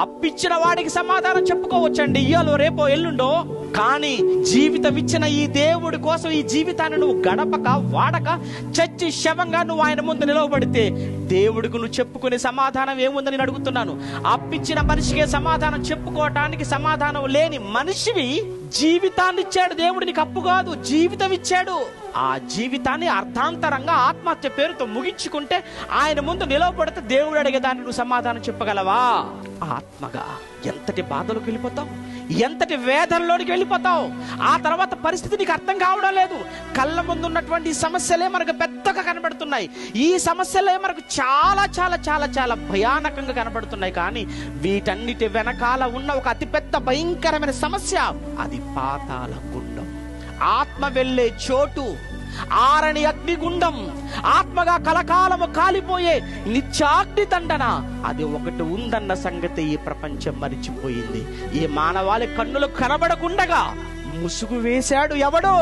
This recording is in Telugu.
అప్పిచ్చిన వాడికి సమాధానం చెప్పుకోవచ్చండి, ఇయ్యాలో రేపో ఎల్లుండో. కానీ జీవితం ఇచ్చిన ఈ దేవుడి కోసం ఈ జీవితాన్ని నువ్వు గడపక వాడక చచ్చి శవంగా నువ్వు ఆయన ముందు నిలవబడితే దేవుడికి నువ్వు చెప్పుకునే సమాధానం ఏముందని నేను అడుగుతున్నాను. అప్పిచ్చిన మనిషికే సమాధానం చెప్పుకోవటానికి సమాధానం లేని మనిషివి జీవితాన్ని ఇచ్చాడు దేవుడు, నీకు అప్పు కాదు, జీవితం ఇచ్చాడు. ఆ జీవితాన్ని అర్థాంతరంగా ఆత్మహత్య పేరుతో ముగించుకుంటే ఆయన ముందు నిలవబడితే దేవుడు అడిగేదాన్ని నువ్వు సమాధానం చెప్పగలవా? ఆత్మగా ఎంతటి బాధలోకి వెళ్ళిపోతావు, ఎంతటి వేదనలోనికి వెళ్ళిపోతావు. ఆ తర్వాత పరిస్థితి నీకు అర్థం కావడం లేదు. కళ్ళ ముందు ఉన్నటువంటి సమస్యలే మనకు పెద్దగా కనబడుతున్నాయి, ఈ సమస్యలే మనకు చాలా చాలా చాలా చాలా భయానకంగా కనబడుతున్నాయి. కానీ వీటన్నిటి వెనకాల ఉన్న ఒక అతిపెద్ద భయంకరమైన సమస్య, అది పాతాళ గుండం, ఆత్మ వెళ్ళే చోటు, ఆరని అగ్నిగుండం, ఆత్మగా కలకాలము కాలిపోయే నిత్యాగ్ని దండన. అది ఒకటి ఉందన్న సంగతి ఈ ప్రపంచం మరిచిపోయింది. ఈ మానవాళి కన్నులు కనబడకుండగా ముసుగు వేశాడు ఎవడో.